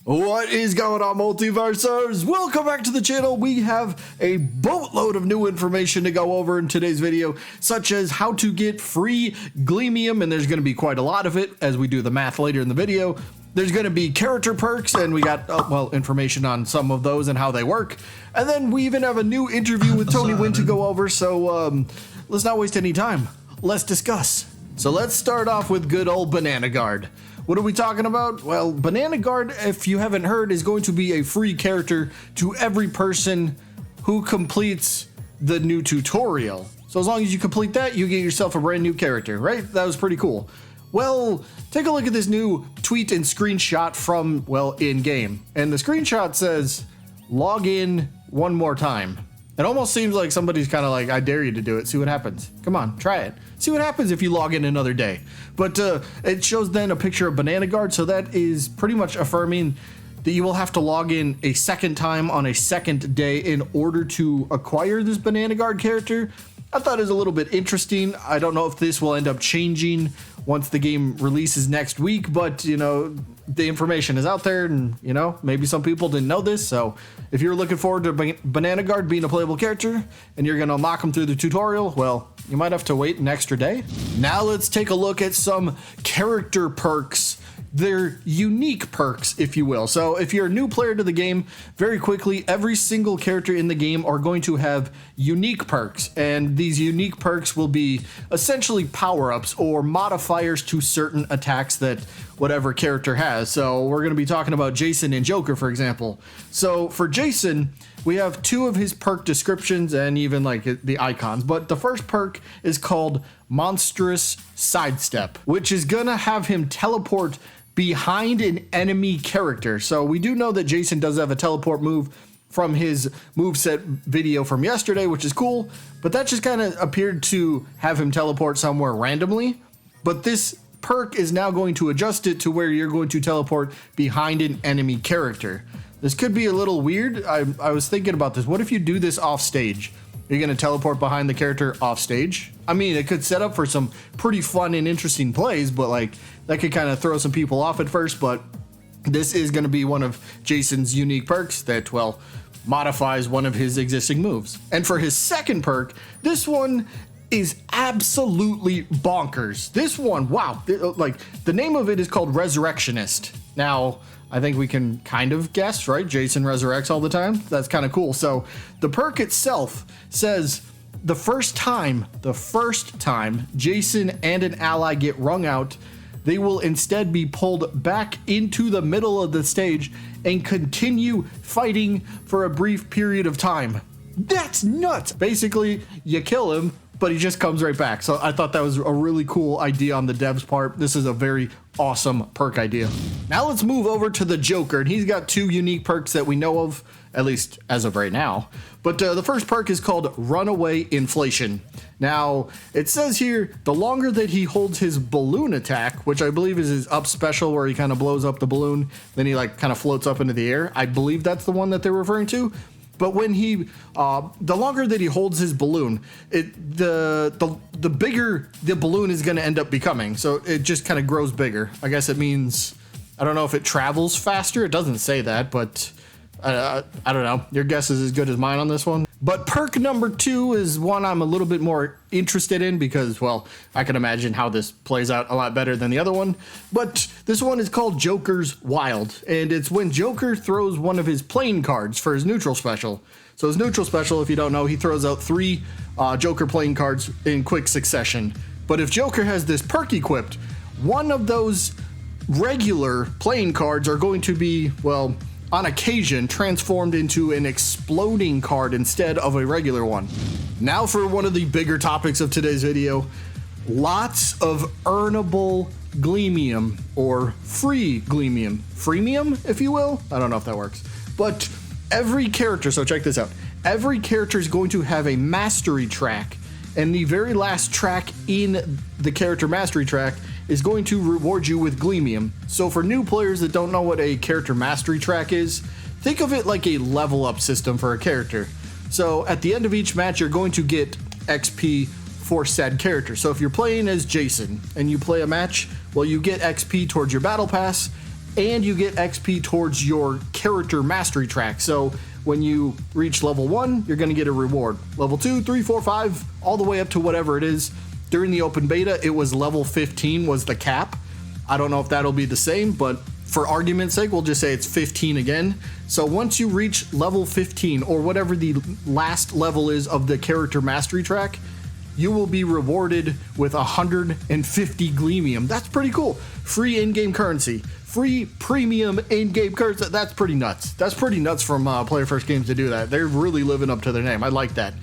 What is going on, Multiversers? Welcome back to the channel. We have a boatload of new information to go over in today's video, such as how to get free Gleamium, and there's going to be quite a lot of it as we do the math later in the video. There's going to be character perks, and we got, information on some of those and how they work. And then we even have a new interview with Tony Wynn to go over, so let's not waste any time. Let's discuss. So let's start off with good old Banana Guard. What are we talking about? Well, Banana Guard, if you haven't heard, is going to be a free character to every person who completes the new tutorial. So as long as you complete that, you get yourself a brand new character, right? That was pretty cool. Well, take a look at this new tweet and screenshot from, well, in-game. And the screenshot says, log in one more time. It almost seems like somebody's kind of like, I dare you to do it. See what happens. Come on, try it. See what happens if you log in another day. But it shows then a picture of Banana Guard. So that is pretty much affirming that you will have to log in a second time on a second day in order to acquire this Banana Guard character. I thought it was a little bit interesting. I don't know if this will end up changing once the game releases next week, but you know, the information is out there, and you know, maybe some people didn't know this. So if you're looking forward to Banana Guard being a playable character and you're gonna unlock him through the tutorial, well, you might have to wait an extra day. Now let's take a look at some character perks. They're unique perks, if you will. So if you're a new player to the game, very quickly, every single character in the game are going to have unique perks. And these unique perks will be essentially power-ups or modifiers to certain attacks that whatever character has. So we're going to be talking about Jason and Joker, for example. So for Jason, we have two of his perk descriptions and even like the icons. But the first perk is called Monstrous Sidestep, which is going to have him teleport behind an enemy character. So we do know that Jason does have a teleport move from his moveset video from yesterday, which is cool, but that just kind of appeared to have him teleport somewhere randomly. But this perk is now going to adjust it to where you're going to teleport behind an enemy character. This could be a little weird. I was thinking about this. What if you do this off stage? You're going to teleport behind the character off stage? I mean, it could set up for some pretty fun and interesting plays, but like that could kind of throw some people off at first. But this is going to be one of Jason's unique perks that, well, modifies one of his existing moves. And for his second perk, this one is absolutely bonkers. This one, wow, like the name of it is called Resurrectionist. Now, I think we can kind of guess, right? Jason resurrects all the time. That's kind of cool. So the perk itself says the first time Jason and an ally get wrung out, they will instead be pulled back into the middle of the stage and continue fighting for a brief period of time. That's nuts. Basically, you kill him, but he just comes right back. So I thought that was a really cool idea on the devs' part. This is a very awesome perk idea. Now let's move over to the Joker, and he's got two unique perks that we know of, at least as of right now. But the first perk is called Runaway Inflation. Now, it says here, the longer that he holds his balloon attack, which I believe is his up special where he kind of blows up the balloon, then he like kind of floats up into the air. I believe that's the one that they're referring to. But when he, the longer that he holds his balloon, the bigger the balloon is going to end up becoming. So it just kind of grows bigger. I guess it means, I don't know if it travels faster. It doesn't say that, but I don't know. Your guess is as good as mine on this one. But perk number 2 is one I'm a little bit more interested in because, well, I can imagine how this plays out a lot better than the other one. But this one is called Joker's Wild, and it's when Joker throws one of his playing cards for his neutral special. So his neutral special, if you don't know, he throws out 3 Joker playing cards in quick succession. But if Joker has this perk equipped, one of those regular playing cards are going to be, well, on occasion transformed into an exploding card instead of a regular one. Now for one of the bigger topics of today's video, lots of earnable Gleamium or free Gleamium. Freemium, if you will. I don't know if that works. But every character, so check this out. Every character is going to have a mastery track, and the very last track in the character mastery track is going to reward you with Gleamium. So for new players that don't know what a character mastery track is, think of it like a level up system for a character. So at the end of each match, you're going to get XP for said character. So if you're playing as Jason and you play a match, well, you get XP towards your battle pass, and you get XP towards your character mastery track. So when you reach level 1, you're going to get a reward. Level 2, 3, 4, 5, all the way up to whatever it is. During the open beta, it was level 15 was the cap. I don't know if that'll be the same, but for argument's sake, we'll just say it's 15 again. So once you reach level 15, or whatever the last level is of the character mastery track, you will be rewarded with 150 Gleamium. That's pretty cool. Free in-game currency. Free premium in-game currency. That's pretty nuts. That's pretty nuts from Player First Games to do that. They're really living up to their name. I like that.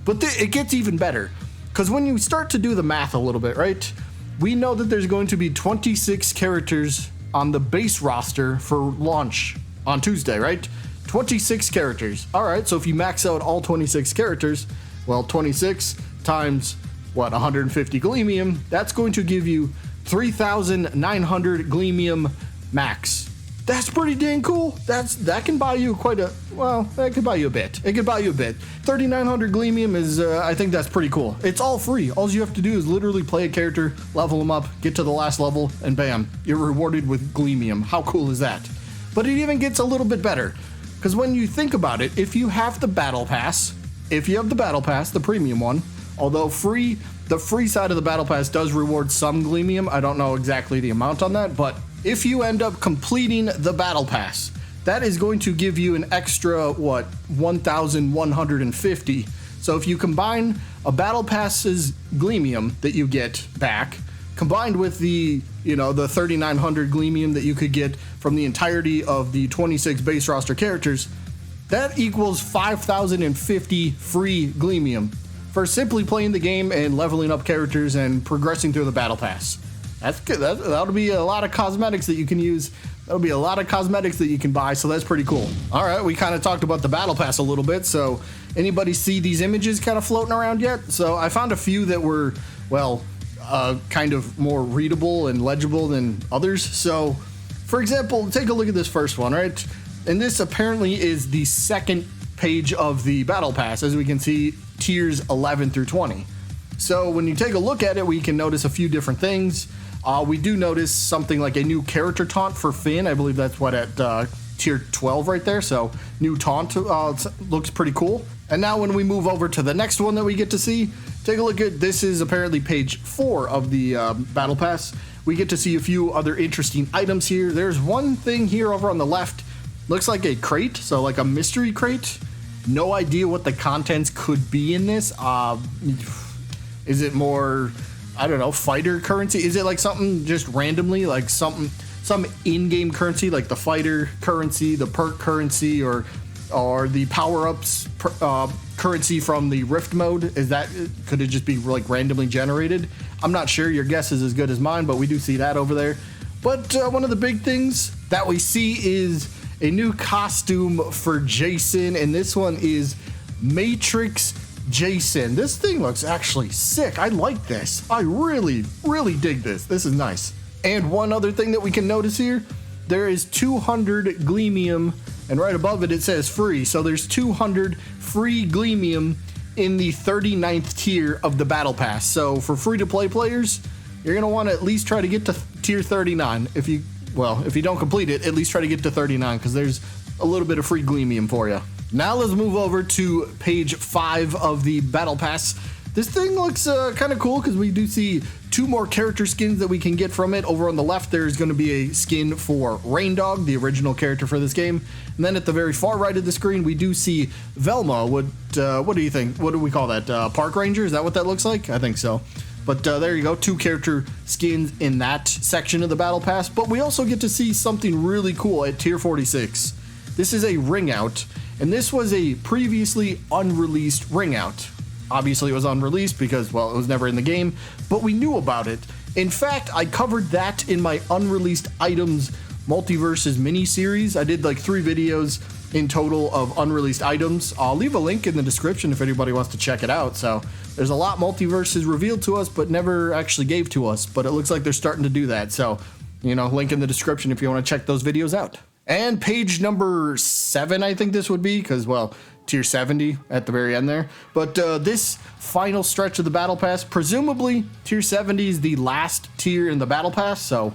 But it gets even better. Because when you start to do the math a little bit, right? We know that there's going to be 26 characters on the base roster for launch on Tuesday, right? 26 characters. All right, so if you max out all 26 characters, well, 26 times, what, 150 Gleamium, that's going to give you 3,900 Gleamium max. That's pretty dang cool. That can buy you that could buy you a bit. It could buy you a bit. 3,900 Gleamium is, I think that's pretty cool. It's all free. All you have to do is literally play a character, level them up, get to the last level, and bam, you're rewarded with Gleamium. How cool is that? But it even gets a little bit better. Because when you think about it, if you have the Battle Pass, the premium one, although the free side of the Battle Pass does reward some Gleamium. I don't know exactly the amount on that, but if you end up completing the Battle Pass, that is going to give you an extra, 1,150. So if you combine a Battle Pass's Gleamium that you get back, combined with the 3,900 Gleamium that you could get from the entirety of the 26 base roster characters, that equals 5,050 free Gleamium for simply playing the game and leveling up characters and progressing through the Battle Pass. That's good. That'll be a lot of cosmetics that you can use. That'll be a lot of cosmetics that you can buy, so that's pretty cool. All right, we kind of talked about the Battle Pass a little bit, so anybody see these images kind of floating around yet? So I found a few that were, kind of more readable and legible than others. So, for example, take a look at this first one, right? And this apparently is the second page of the Battle Pass, as we can see, tiers 11 through 20. So when you take a look at it, we can notice a few different things. We do notice something like a new character taunt for Finn. I believe that's at tier 12 right there. So new taunt looks pretty cool. And now when we move over to the next one that we get to see, take a look at this is apparently page 4 of the Battle Pass. We get to see a few other interesting items here. There's one thing here over on the left. Looks like a crate, so like a mystery crate. No idea what the contents could be in this. Is it more, I don't know, fighter currency? Is it like something just randomly, like some in-game currency, like the fighter currency, the perk currency, or the power-ups currency from the Rift mode? Could it just be like randomly generated? I'm not sure. Your guess is as good as mine, but we do see that over there. But one of the big things that we see is a new costume for Jason, and this one is Matrix Jason. This thing looks actually sick. I like this. I really, really dig this. This is nice. And one other thing that we can notice here, there is 200 Gleamium, and right above it, it says free. So there's 200 free Gleamium in the 39th tier of the Battle Pass. So for free-to-play players, you're going to want to at least try to get to tier 39. If you don't complete it, at least try to get to 39, because there's a little bit of free Gleamium for you. Now let's move over to page 5 of the Battle Pass. This thing looks kind of cool because we do see 2 more character skins that we can get from it. Over on the left, there's going to be a skin for Rain Dog, the original character for this game. And then at the very far right of the screen, we do see Velma. What do you think? What do we call that? Park Ranger? Is that what that looks like? I think so. But there you go, 2 character skins in that section of the Battle Pass. But we also get to see something really cool at tier 46. This is a ring out. And this was a previously unreleased ring out. Obviously, it was unreleased because, it was never in the game, but we knew about it. In fact, I covered that in my Unreleased Items Multiversus mini-series. I did like 3 videos in total of unreleased items. I'll leave a link in the description if anybody wants to check it out. So there's a lot Multiverses revealed to us, but never actually gave to us. But it looks like they're starting to do that. So, link in the description if you want to check those videos out. And page number 7, I think this would be, because, tier 70 at the very end there. But this final stretch of the Battle Pass, presumably tier 70 is the last tier in the Battle Pass, so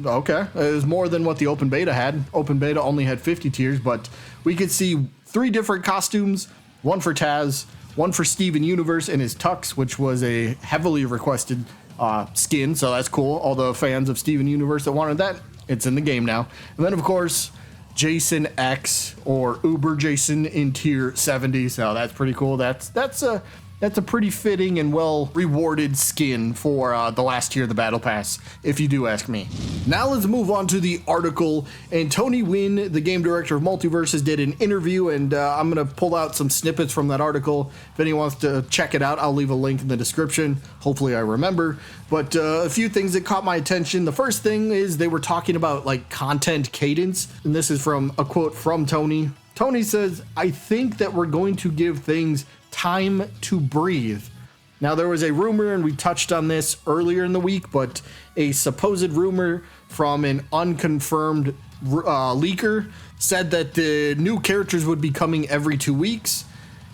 Okay, it was more than what the open beta had. Open beta only had 50 tiers, but we could see 3 different costumes, one for Taz, one for Steven Universe in his tux, which was a heavily requested skin, so that's cool. All the fans of Steven Universe that wanted that, it's in the game now. And then, of course, Jason X, or Uber Jason in tier 70, so that's pretty cool. That's a pretty fitting and well rewarded skin for the last tier of the Battle Pass, if you do ask me. Now let's move on to the article, and Tony Wynn, the game director of Multiversus, did an interview, and I'm going to pull out some snippets from that article. If anyone wants to check it out, I'll leave a link in the description. Hopefully I remember. But a few things that caught my attention. The first thing is they were talking about like content cadence, and this is from a quote from Tony. Tony says, "I think that we're going to give things time to breathe." Now, there was a rumor, and we touched on this earlier in the week, but a supposed rumor from an unconfirmed leaker said that the new characters would be coming every 2 weeks.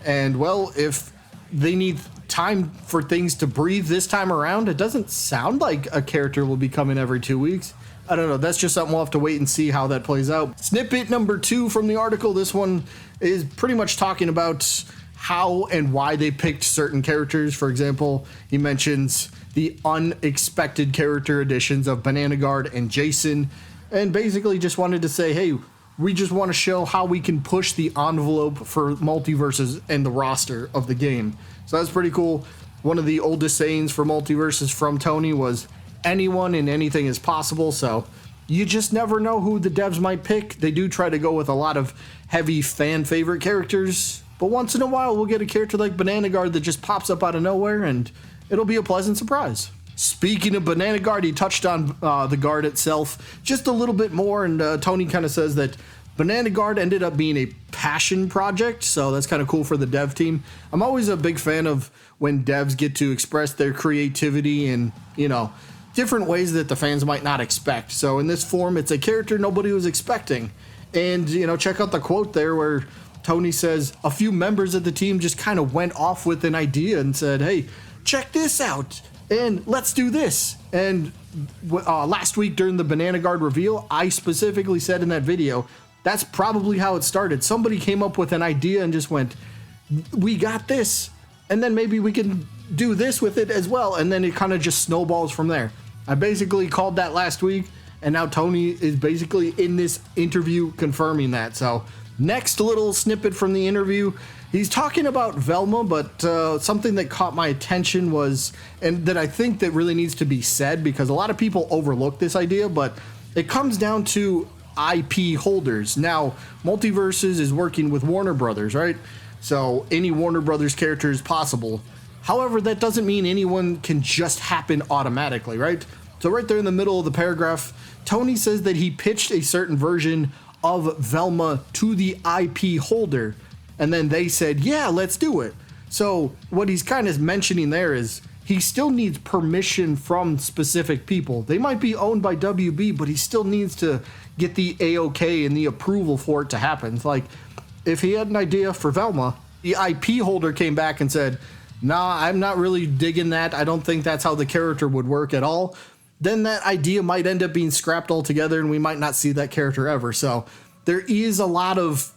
And, well, if they need time for things to breathe this time around, it doesn't sound like a character will be coming every 2 weeks. I don't know. That's just something we'll have to wait and see how that plays out. Snippet number 2 from the article. This one is pretty much talking about how and why they picked certain characters. For example, he mentions the unexpected character additions of Banana Guard and Jason, and basically just wanted to say, hey, we just want to show how we can push the envelope for Multiversus and the roster of the game. So that's pretty cool. One of the oldest sayings for Multiversus from Tony was, anyone and anything is possible, so you just never know who the devs might pick. They do try to go with a lot of heavy fan favorite characters, but once in a while we'll get a character like Banana Guard that just pops up out of nowhere, and it'll be a pleasant surprise. Speaking of Banana Guard, he touched on the guard itself just a little bit more, and Tony kind of says that Banana Guard ended up being a passion project, so that's kind of cool for the dev team. I'm always a big fan of when devs get to express their creativity in, different ways that the fans might not expect. So in this form, it's a character nobody was expecting. And, check out the quote there where Tony says a few members of the team just kind of went off with an idea and said, hey, check this out, and let's do this. And last week during the Banana Guard reveal, I specifically said in that video, that's probably how it started. Somebody came up with an idea and just went, we got this, and then maybe we can do this with it as well. And then it kind of just snowballs from there. I basically called that last week, and now Tony is basically in this interview confirming that. So next little snippet from the interview, he's talking about Velma, but something that caught my attention was, and that I think that really needs to be said, because a lot of people overlook this idea, but it comes down to IP holders. Now, Multiversus is working with Warner Brothers, right? So any Warner Brothers character is possible. However, that doesn't mean anyone can just happen automatically, right? So right there in the middle of the paragraph, Tony says that he pitched a certain version of Velma to the IP holder, and then they said, yeah, let's do it. So what he's kind of mentioning there is he still needs permission from specific people. They might be owned by WB, but he still needs to get the A-OK and the approval for it to happen. It's like, if he had an idea for Velma, the IP holder came back and said, nah, I'm not really digging that. I don't think that's how the character would work at all. Then that idea might end up being scrapped altogether, and we might not see that character ever. So there is a lot of,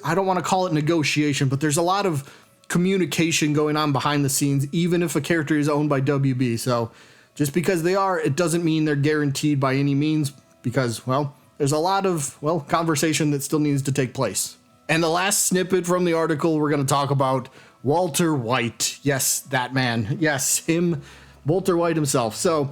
I don't want to call it negotiation, but there's a lot of communication going on behind the scenes, even if a character is owned by WB. So just because they are, it doesn't mean they're guaranteed by any means, because, well, there's a lot of, conversation that still needs to take place. And the last snippet from the article, we're going to talk about Walter White. Yes, that man. Yes, him, Walter White himself. So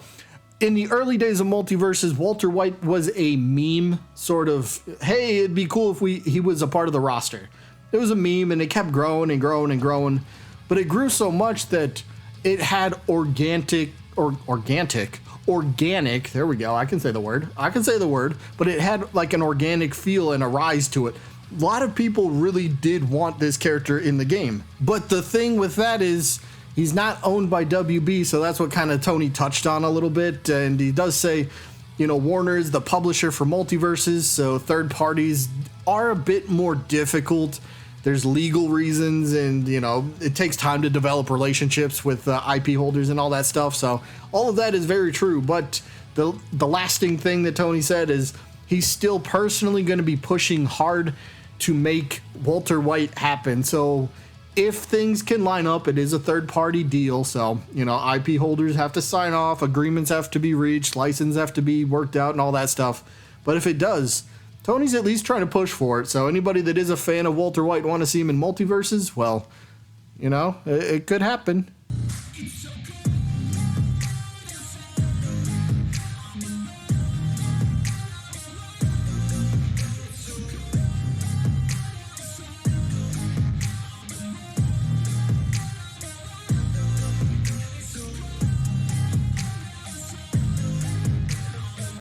in the early days of Multiversus, Walter White was a meme, sort of, hey, it'd be cool if he was a part of the roster. It was a meme, and it kept growing and growing and growing, but it grew so much that it had organic, there we go, I can say the word, but it had like an organic feel and a rise to it. A lot of people really did want this character in the game, but the thing with that is he's not owned by WB, so that's what kind of Tony touched on a little bit, and he does say, Warner is the publisher for Multiversus, so third parties are a bit more difficult. There's legal reasons, and, it takes time to develop relationships with IP holders and all that stuff, so all of that is very true, but the lasting thing that Tony said is he's still personally going to be pushing hard to make Walter White happen. So if things can line up, it is a third-party deal. So, you know, IP holders have to sign off, agreements have to be reached, licenses have to be worked out and all that stuff. But if it does, Tony's at least trying to push for it. So anybody that is a fan of Walter White want to see him in Multiverses, well, you know, it could happen.